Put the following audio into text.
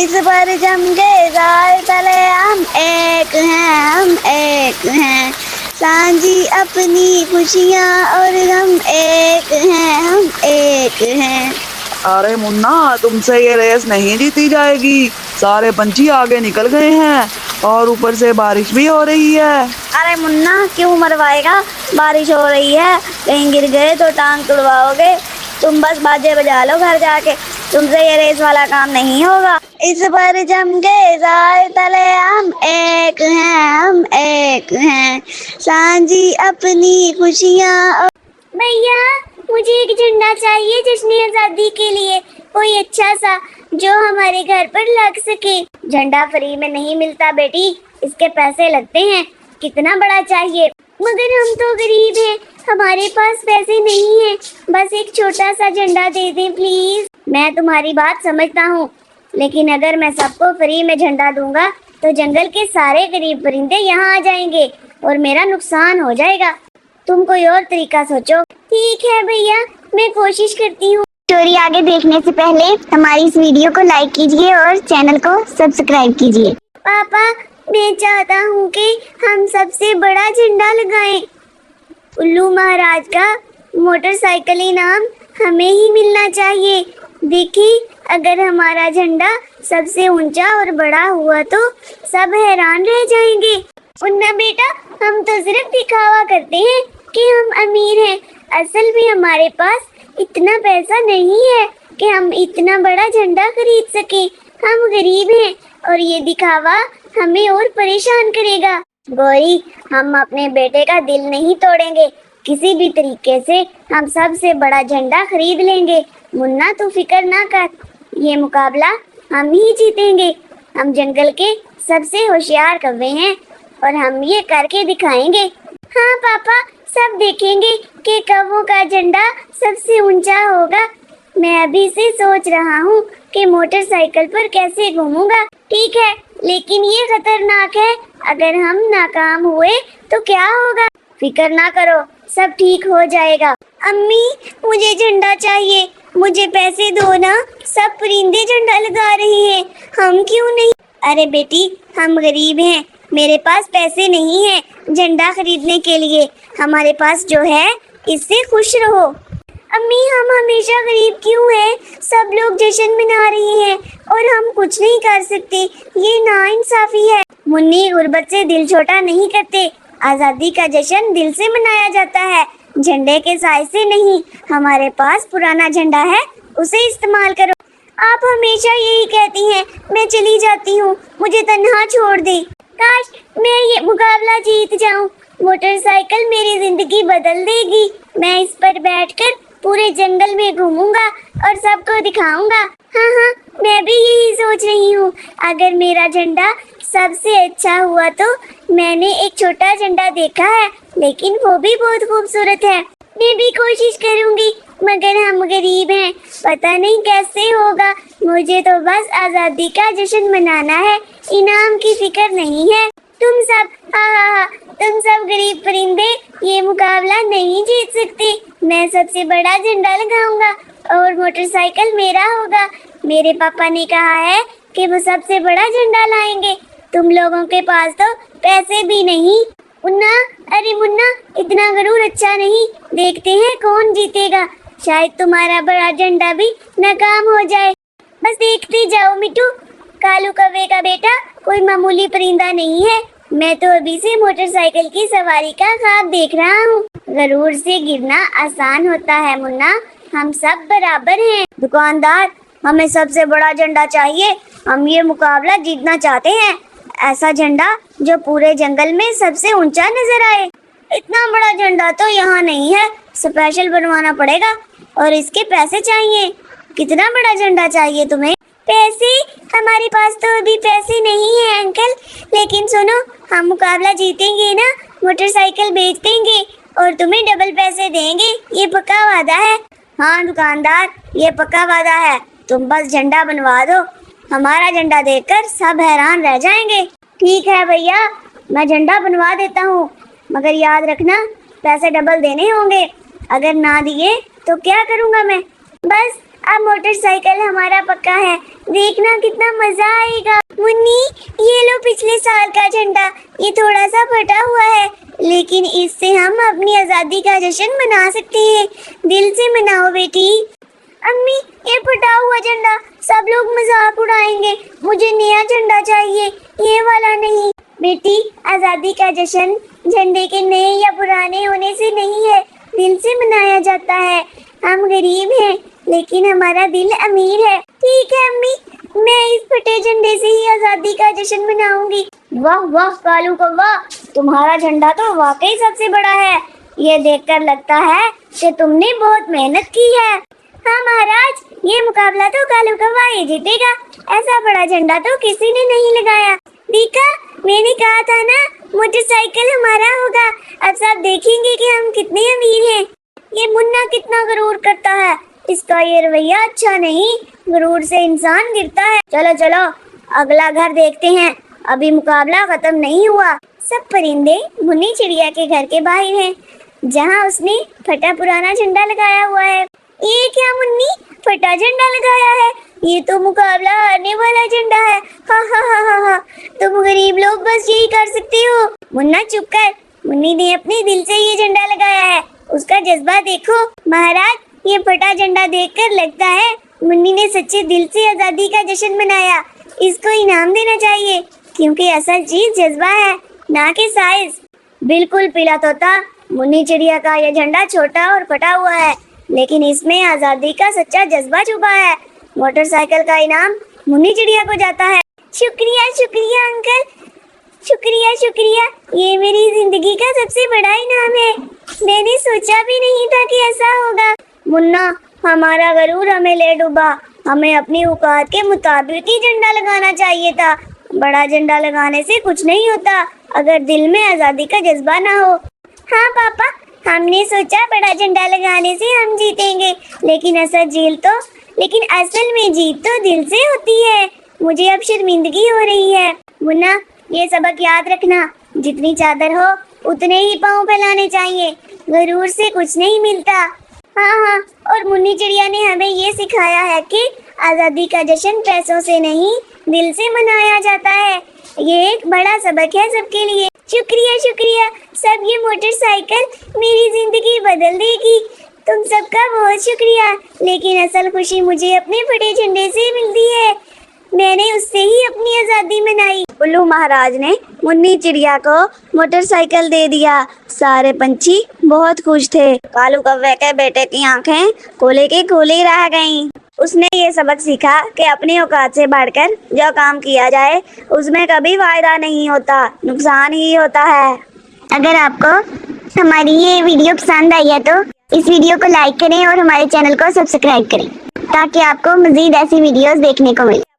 इस पर जम के सारे तले हम एक हैं सांझी अपनी खुशियाँ और हम एक हैं। अरे मुन्ना, तुमसे ये रेस नहीं जीती जाएगी। सारे पंछी आगे निकल गए हैं और ऊपर से बारिश भी हो रही है। अरे मुन्ना, क्यों मरवाएगा? बारिश हो रही है, कहीं गिर गए तो टांग तुड़वाओगे। तुम बस बाजे बजा लो घर जाके, तुमसे ये रेस वाला काम नहीं होगा। इस पर जम के सारे तले हम एक हैं सांझी अपनी खुशियाँ। भैया, मुझे एक झंडा चाहिए जश्न आजादी के लिए, कोई अच्छा सा जो हमारे घर पर लग सके। झंडा फ्री में नहीं मिलता बेटी, इसके पैसे लगते हैं। कितना बड़ा चाहिए? मगर हम तो गरीब हैं, हमारे पास पैसे नहीं हैं। बस एक छोटा सा झंडा दे दें प्लीज। मैं तुम्हारी बात समझता हूँ, लेकिन अगर मैं सबको फ्री में झंडा दूंगा तो जंगल के सारे गरीब परिंदे यहाँ आ जाएंगे और मेरा नुकसान हो जाएगा। तुम कोई और तरीका सोचो। ठीक है भैया, मैं कोशिश करती हूँ। स्टोरी आगे देखने से पहले हमारी इस वीडियो को लाइक कीजिए और चैनल को सब्सक्राइब कीजिए। पापा, मैं चाहता हूँ कि हम सबसे बड़ा झंडा लगाएं। उल्लू महाराज का मोटरसाइकिल इनाम हमें ही मिलना चाहिए। देखिए, अगर हमारा झंडा सबसे ऊंचा और बड़ा हुआ तो सब हैरान रह जाएंगे। मुन्ना बेटा, हम तो सिर्फ दिखावा करते हैं कि हम अमीर हैं। असल में हमारे पास इतना पैसा नहीं है कि हम इतना बड़ा झंडा खरीद सके। हम गरीब हैं और ये दिखावा हमें और परेशान करेगा। गौरी, हम अपने बेटे का दिल नहीं तोड़ेंगे। किसी भी तरीके से हम सबसे बड़ा झंडा खरीद लेंगे। मुन्ना, तू फिक्र ना कर, ये मुकाबला हम ही जीतेंगे। हम जंगल के सबसे होशियार कौवे हैं और हम ये करके दिखाएंगे। हाँ पापा, सब देखेंगे कि कौवों का झंडा सबसे ऊंचा होगा। मैं अभी से सोच रहा हूँ कि मोटरसाइकिल पर कैसे घूमूंगा। ठीक है, लेकिन ये खतरनाक है। अगर हम नाकाम हुए तो क्या होगा? फिक्र ना करो, सब ठीक हो जाएगा। अम्मी, मुझे झंडा चाहिए, मुझे पैसे दो ना। सब परिंदे झंडा लगा रहे हैं, हम क्यों नहीं? अरे बेटी, हम गरीब हैं, मेरे पास पैसे नहीं है झंडा खरीदने के लिए। हमारे पास जो है इससे खुश रहो। अम्मी, हम हमेशा गरीब क्यों हैं? सब लोग जश्न मना रहे हैं और हम कुछ नहीं कर सकते। ये नाइंसाफी है। मुन्नी, गुर्बत से दिल छोटा नहीं करते। आज़ादी का जश्न दिल से मनाया जाता है, झंडे के साइज से नहीं। हमारे पास पुराना झंडा है, उसे इस्तेमाल करो। आप हमेशा यही कहती हैं। मैं चली जाती हूँ, मुझे तन्हा छोड़ दे। काश मैं ये मुकाबला जीत जाऊँ। मोटरसाइकिल मेरी जिंदगी बदल देगी। मैं इस पर बैठकर पूरे जंगल में घूमूंगा और सबको दिखाऊंगा। हाँ, मैं भी यही सोच रही हूँ। अगर मेरा झंडा सबसे अच्छा हुआ तो मैंने एक छोटा झंडा देखा है, लेकिन वो भी बहुत खूबसूरत है। मैं भी कोशिश करूंगी, मगर हम गरीब हैं, पता नहीं कैसे होगा। मुझे तो बस आज़ादी का जश्न मनाना है, इनाम की फिक्र नहीं है। तुम सब तुम सब गरीब परिंदे ये मुकाबला नहीं जीत सकते। मैं सबसे बड़ा झंडा लगाऊंगा और मोटरसाइकिल मेरा होगा। मेरे पापा ने कहा है कि वो सबसे बड़ा झंडा लाएंगे। तुम लोगों के पास तो पैसे भी नहीं। मुन्ना, अरे मुन्ना, इतना गरूर अच्छा नहीं। देखते हैं कौन जीतेगा। शायद तुम्हारा बड़ा झंडा भी नाकाम हो जाए। बस देखते जाओ मिट्टू, कालू कौवे का बेटा कोई मामूली परिंदा नहीं है। मैं तो अभी से मोटरसाइकिल की सवारी का ख्वाब देख रहा हूँ। गरूर से गिरना आसान होता है मुन्ना, हम सब बराबर हैं। दुकानदार, हमें सबसे बड़ा झंडा चाहिए। हम ये मुकाबला जीतना चाहते हैं। ऐसा झंडा जो पूरे जंगल में सबसे ऊंचा नजर आए। इतना बड़ा झंडा तो यहाँ नहीं है, स्पेशल बनवाना पड़ेगा और इसके पैसे चाहिए। कितना बड़ा झंडा चाहिए तुम्हें? पैसे? हमारे पास तो अभी पैसे नहीं है अंकल, लेकिन सुनो, हम मुकाबला जीतेंगे ना, मोटरसाइकिल बेच देंगे और तुम्हें डबल पैसे देंगे। ये पक्का वादा है। हाँ दुकानदार, ये पक्का वादा है। तुम बस झंडा बनवा दो, हमारा झंडा देखकर सब हैरान रह जाएंगे। ठीक है भैया, मैं झंडा बनवा देता हूँ, मगर याद रखना पैसे डबल देने होंगे। अगर ना दिए तो क्या करूँगा मैं? बस अब मोटरसाइकिल हमारा पक्का है, देखना कितना मजा आएगा। मुन्नी, ये लो पिछले साल का झंडा, ये थोड़ा सा फटा हुआ है, लेकिन इससे हम अपनी आजादी का जश्न मना सकते हैं। दिल से मनाओ बेटी। अम्मी, ये फटा हुआ झंडा, सब लोग मजाक उड़ाएंगे, मुझे नया झंडा चाहिए, ये वाला नहीं। बेटी, आजादी का जश्न झंडे के नए या पुराने होने से नहीं है, दिल से मनाया जाता है। हम गरीब हैं, लेकिन हमारा दिल अमीर है। ठीक है अम्मी, मैं इस फटे झंडे से ही आजादी का जश्न मनाऊंगी। वाह वाह कालू कौवा, तुम्हारा झंडा तो वाकई सबसे बड़ा है। ये देखकर लगता है कि तुमने बहुत मेहनत की है। हाँ महाराज, ये मुकाबला तो कालू कौवा ही जीतेगा, ऐसा बड़ा झंडा तो किसी ने नहीं लगाया। देखा, मैंने कहा था ना, मोटरसाइकिल हमारा होगा। अब सब देखेंगे कि हम कितने अमीर हैं। ये मुन्ना कितना गुरूर करता है, इसका ये रवैया अच्छा नहीं, गुरूर से इंसान गिरता है। चलो चलो अगला घर देखते हैं, अभी मुकाबला खत्म नहीं हुआ। सब परिंदे मुन्नी चिड़िया के घर के बाहर हैं, जहाँ उसने फटा पुराना झंडा लगाया हुआ है। ये क्या मुन्नी, फटा झंडा लगाया है? ये तो मुकाबला हारने वाला झंडा है। हा हा हा हा हा, तुम गरीब लोग बस यही कर सकते हो। मुन्ना चुप कर, मुन्नी ने अपने दिल से ये झंडा लगाया है, उसका जज्बा देखो। महाराज, ये फटा झंडा देखकर लगता है मुन्नी ने सच्चे दिल से आजादी का जश्न मनाया। इसको इनाम देना चाहिए, क्योंकि असल चीज जज्बा है, ना कि साइज। बिल्कुल पीला तोता, मुन्नी चिड़िया का ये झंडा छोटा और फटा हुआ है, लेकिन इसमें आजादी का सच्चा जज्बा छुपा है। मोटरसाइकिल का इनाम मुन्नी चिड़िया को जाता है। शुक्रिया शुक्रिया अंकल, शुक्रिया शुक्रिया, ये मेरी जिंदगी का सबसे बड़ा इनाम है। मैंने सोचा भी नहीं था कि ऐसा होगा। मुन्ना, हमारा गरूर हमें ले डूबा, हमें अपनी औकात के मुताबिक ही झंडा लगाना चाहिए था। बड़ा झंडा लगाने से कुछ नहीं होता अगर दिल में आजादी का जज्बा ना हो। हाँ पापा, हमने सोचा बड़ा झंडा लगाने से हम जीतेंगे, लेकिन असल में जीत तो दिल से होती है। मुझे अब शर्मिंदगी हो रही है। मुन्ना, ये सबक याद रखना, जितनी चादर हो उतने ही पाँव फैलाने चाहिए, गरूर से कुछ नहीं मिलता। हाँ हाँ, और मुन्नी चिड़िया ने हमें ये सिखाया है कि आज़ादी का जश्न पैसों से नहीं, दिल से मनाया जाता है। ये एक बड़ा सबक है सबके लिए। शुक्रिया शुक्रिया, सब ये मोटरसाइकिल मेरी जिंदगी बदल देगी। तुम सबका बहुत शुक्रिया, लेकिन असल खुशी मुझे अपने फटे झंडे से मिलती है। मैंने उससे ही अपनी आज़ादी मनाई। उल्लू महाराज ने मुन्नी चिड़िया को मोटरसाइकिल दे दिया। सारे पंछी बहुत खुश थे। कालू कौवे के बेटे की आंखें खोले की खोली रह गईं। उसने ये सबक सीखा कि अपनी औकात से बढ़कर जो काम किया जाए उसमें कभी फायदा नहीं होता, नुकसान ही होता है। अगर आपको हमारी ये वीडियो पसंद आई है तो इस वीडियो को लाइक करें और हमारे चैनल को सब्सक्राइब करें, ताकि आपको मजीद ऐसी वीडियोस देखने को मिले।